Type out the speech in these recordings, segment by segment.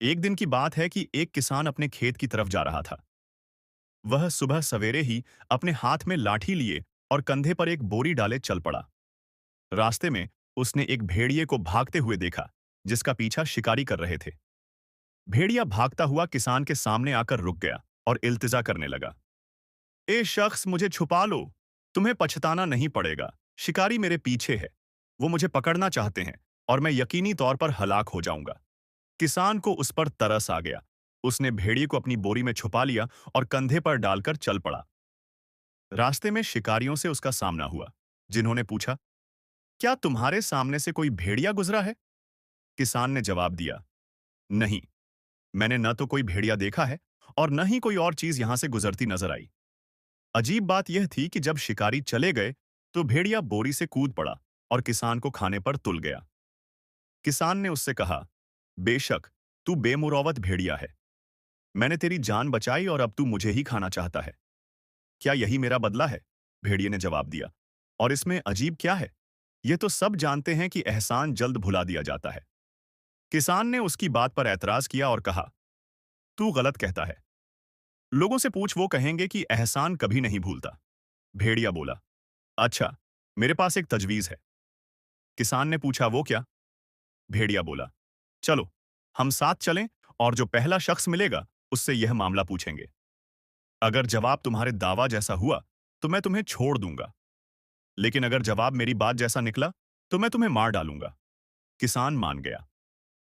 एक दिन की बात है कि एक किसान अपने खेत की तरफ जा रहा था। वह सुबह सवेरे ही अपने हाथ में लाठी लिए और कंधे पर एक बोरी डाले चल पड़ा। रास्ते में उसने एक भेड़िए को भागते हुए देखा, जिसका पीछा शिकारी कर रहे थे। भेड़िया भागता हुआ किसान के सामने आकर रुक गया और इल्तिजा करने लगा। ए शख्स, मुझे छुपा लो। तुम्हें पछताना नहीं पड़ेगा। शिकारी मेरे पीछे है। वो मुझे पकड़ना चाहते हैं और मैं यकीनी तौर पर हलाक हो जाऊंगा। किसान को उस पर तरस आ गया। उसने भेड़िए को अपनी बोरी में छुपा लिया और कंधे पर डालकर चल पड़ा। रास्ते में शिकारियों से उसका सामना हुआ, जिन्होंने पूछा, क्या तुम्हारे सामने से कोई भेड़िया गुजरा है? किसान ने जवाब दिया, नहीं, मैंने न तो कोई भेड़िया देखा है और न ही कोई और चीज यहां से गुजरती नजर आई। अजीब बात यह थी कि जब शिकारी चले गए तो भेड़िया बोरी से कूद पड़ा और किसान को खाने पर तुल गया। किसान ने उससे कहा, बेशक तू बेमुरौवत भेड़िया है। मैंने तेरी जान बचाई और अब तू मुझे ही खाना चाहता है। क्या यही मेरा बदला है? भेड़िए ने जवाब दिया। और इसमें अजीब क्या है? ये तो सब जानते हैं कि एहसान जल्द भुला दिया जाता है। किसान ने उसकी बात पर ऐतराज किया और कहा, तू गलत कहता है। लोगों से पूछ, वो कहेंगे कि एहसान कभी नहीं भूलता। भेड़िया बोला, अच्छा, मेरे पास एक तजवीज है। किसान ने पूछा, वो क्या? भेड़िया बोला, चलो, हम साथ चलें और जो पहला शख्स मिलेगा उससे यह मामला पूछेंगे। अगर जवाब तुम्हारे दावा जैसा हुआ तो मैं तुम्हें छोड़ दूंगा, लेकिन अगर जवाब मेरी बात जैसा निकला तो मैं तुम्हें मार डालूंगा। किसान मान गया।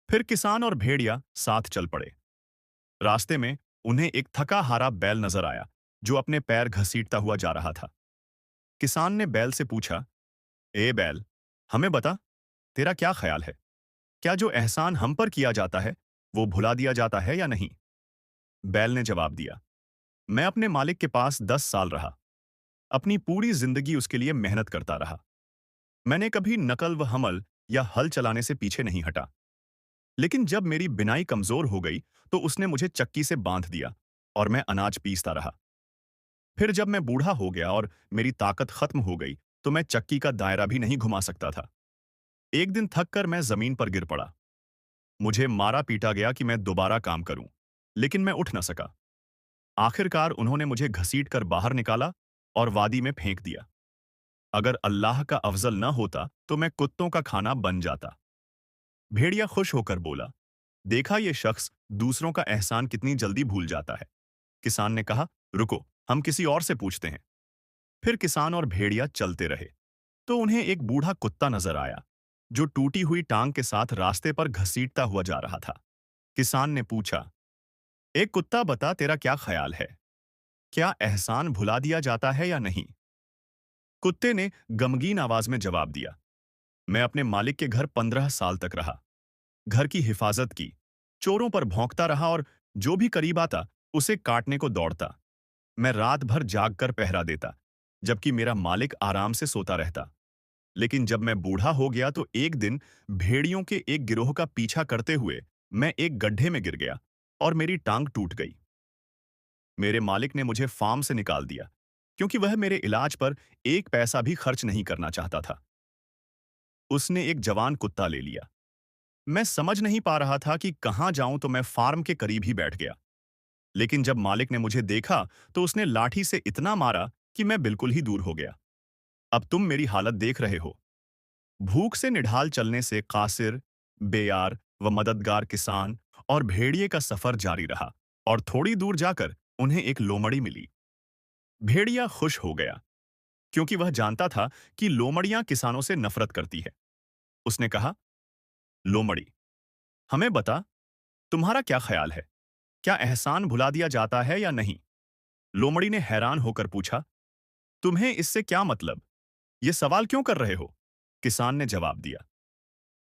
फिर किसान और भेड़िया साथ चल पड़े। रास्ते में उन्हें एक थका हारा बैल नजर आया, जो अपने पैर घसीटता हुआ जा रहा था। किसान ने बैल से पूछा, ए बैल, हमें बता, तेरा क्या ख्याल है? क्या जो एहसान हम पर किया जाता है वो भुला दिया जाता है या नहीं? बैल ने जवाब दिया, मैं अपने मालिक के पास 10 साल रहा। अपनी पूरी जिंदगी उसके लिए मेहनत करता रहा। मैंने कभी नकल व हमल या हल चलाने से पीछे नहीं हटा। लेकिन जब मेरी बिनाई कमजोर हो गई तो उसने मुझे चक्की से बांध दिया और मैं अनाज पीसता रहा। फिर जब मैं बूढ़ा हो गया और मेरी ताकत खत्म हो गई तो मैं चक्की का दायरा भी नहीं घुमा सकता था। एक दिन थक कर मैं जमीन पर गिर पड़ा। मुझे मारा पीटा गया कि मैं दोबारा काम करूं, लेकिन मैं उठ न सका। आखिरकार उन्होंने मुझे घसीट कर बाहर निकाला और वादी में फेंक दिया। अगर अल्लाह का अफजल न होता तो मैं कुत्तों का खाना बन जाता। भेड़िया खुश होकर बोला, देखा ये शख्स दूसरों का एहसान कितनी जल्दी भूल जाता है। किसान ने कहा, रुको, हम किसी और से पूछते हैं। फिर किसान और भेड़िया चलते रहे तो उन्हें एक बूढ़ा कुत्ता नजर आया, जो टूटी हुई टांग के साथ रास्ते पर घसीटता हुआ जा रहा था। किसान ने पूछा, एक कुत्ता, बता, तेरा क्या ख्याल है? क्या एहसान भुला दिया जाता है या नहीं? कुत्ते ने गमगीन आवाज में जवाब दिया, मैं अपने मालिक के घर 15 साल तक रहा। घर की हिफाजत की, चोरों पर भौंकता रहा और जो भी करीब आता उसे काटने को दौड़ता। मैं रात भर जाग कर पहरा देता, जबकि मेरा मालिक आराम से सोता रहता। लेकिन जब मैं बूढ़ा हो गया तो एक दिन भेड़ियों के एक गिरोह का पीछा करते हुए मैं एक गड्ढे में गिर गया और मेरी टांग टूट गई। मेरे मालिक ने मुझे फार्म से निकाल दिया, क्योंकि वह मेरे इलाज पर एक पैसा भी खर्च नहीं करना चाहता था। उसने एक जवान कुत्ता ले लिया। मैं समझ नहीं पा रहा था कि कहाँ जाऊं तो मैं फार्म के करीब ही बैठ गया। लेकिन जब मालिक ने मुझे देखा तो उसने लाठी से इतना मारा कि मैं बिल्कुल ही दूर हो गया। अब तुम मेरी हालत देख रहे हो। भूख से निढाल चलने से कासिर, बेयार व मददगार किसान और भेड़िए का सफर जारी रहा और थोड़ी दूर जाकर उन्हें एक लोमड़ी मिली। भेड़िया खुश हो गया, क्योंकि वह जानता था कि लोमड़ियां किसानों से नफरत करती है। उसने कहा, लोमड़ी, हमें बता, तुम्हारा क्या ख्याल है? क्या एहसान भुला दिया जाता है या नहीं? लोमड़ी ने हैरान होकर पूछा, तुम्हें इससे क्या मतलब? ये सवाल क्यों कर रहे हो? किसान ने जवाब दिया,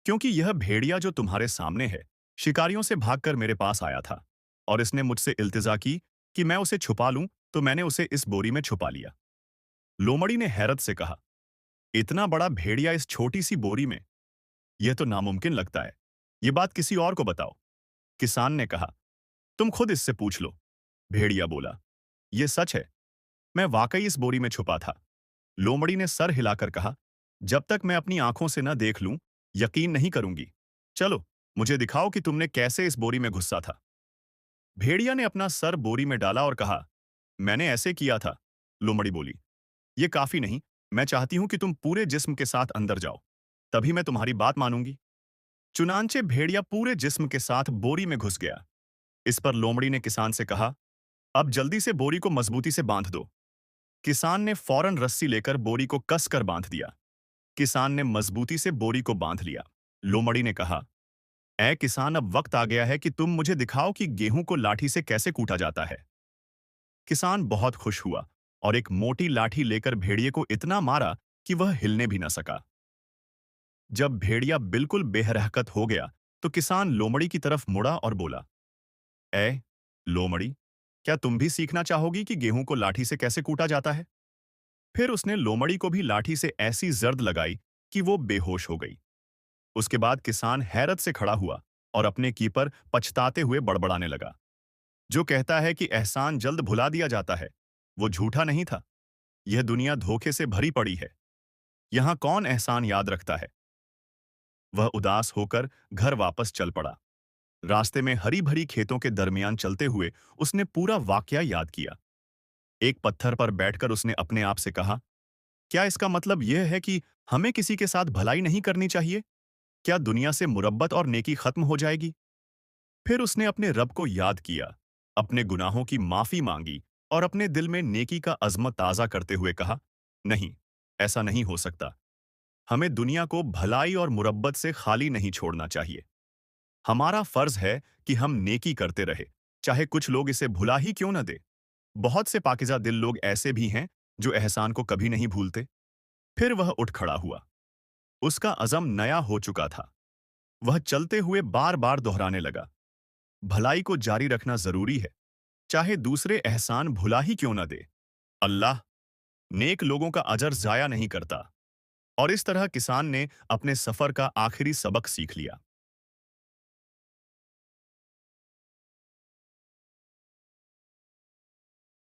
क्योंकि यह भेड़िया जो तुम्हारे सामने है, शिकारियों से भागकर मेरे पास आया था और इसने मुझसे इल्तिजा की कि मैं उसे छुपा लूं, तो मैंने उसे इस बोरी में छुपा लिया। लोमड़ी ने हैरत से कहा, इतना बड़ा भेड़िया इस छोटी सी बोरी में? यह तो नामुमकिन लगता है। ये बात किसी और को बताओ। किसान ने कहा, तुम खुद इससे पूछ लो। भेड़िया बोला, यह सच है, मैं वाकई इस बोरी में छुपा था। लोमड़ी ने सर हिलाकर कहा, जब तक मैं अपनी आंखों से न देख लूं, यकीन नहीं करूंगी। चलो, मुझे दिखाओ कि तुमने कैसे इस बोरी में घुसा था। भेड़िया ने अपना सर बोरी में डाला और कहा, मैंने ऐसे किया था। लोमड़ी बोली, ये काफी नहीं, मैं चाहती हूं कि तुम पूरे जिस्म के साथ अंदर जाओ, तभी मैं तुम्हारी बात मानूंगी। चुनांचे भेड़िया पूरे जिस्म के साथ बोरी में घुस गया। इस पर लोमड़ी ने किसान से कहा, अब जल्दी से बोरी को मजबूती से बांध दो। किसान ने फौरन रस्सी लेकर बोरी को कसकर बांध दिया। किसान ने मजबूती से बोरी को बांध लिया। लोमड़ी ने कहा, ऐ किसान, अब वक्त आ गया है कि तुम मुझे दिखाओ कि गेहूं को लाठी से कैसे कूटा जाता है। किसान बहुत खुश हुआ और एक मोटी लाठी लेकर भेड़िए को इतना मारा कि वह हिलने भी न सका। जब भेड़िया बिल्कुल बेहरकत हो गया, तो किसान लोमड़ी की तरफ मुड़ा और बोला, ऐ लोमड़ी, क्या तुम भी सीखना चाहोगी कि गेहूं को लाठी से कैसे कूटा जाता है? फिर उसने लोमड़ी को भी लाठी से ऐसी जर्द लगाई कि वो बेहोश हो गई। उसके बाद किसान हैरत से खड़ा हुआ और अपने की पर पछताते हुए बड़बड़ाने लगा। जो कहता है कि एहसान जल्द भुला दिया जाता है, वो झूठा नहीं था। यह दुनिया धोखे से भरी पड़ी है। यहाँ कौन एहसान याद रखता है? वह उदास होकर घर वापस चल पड़ा। रास्ते में हरी भरी खेतों के दरमियान चलते हुए उसने पूरा वाकया याद किया। एक पत्थर पर बैठकर उसने अपने आप से कहा, क्या इसका मतलब यह है कि हमें किसी के साथ भलाई नहीं करनी चाहिए? क्या दुनिया से मुरब्बत और नेकी खत्म हो जाएगी? फिर उसने अपने रब को याद किया, अपने गुनाहों की माफी मांगी और अपने दिल में नेकी का अज़्म ताज़ा करते हुए कहा, नहीं, ऐसा नहीं हो सकता। हमें दुनिया को भलाई और मुरब्बत से खाली नहीं छोड़ना चाहिए। हमारा फर्ज है कि हम नेकी करते रहे, चाहे कुछ लोग इसे भुला ही क्यों न दे। बहुत से पाकिज़ा दिल लोग ऐसे भी हैं जो एहसान को कभी नहीं भूलते। फिर वह उठ खड़ा हुआ। उसका अज़म नया हो चुका था। वह चलते हुए बार बार दोहराने लगा, भलाई को जारी रखना जरूरी है, चाहे दूसरे एहसान भुला ही क्यों न दे। अल्लाह नेक लोगों का अजर जाया नहीं करता। और इस तरह किसान ने अपने सफर का आखिरी सबक सीख लिया।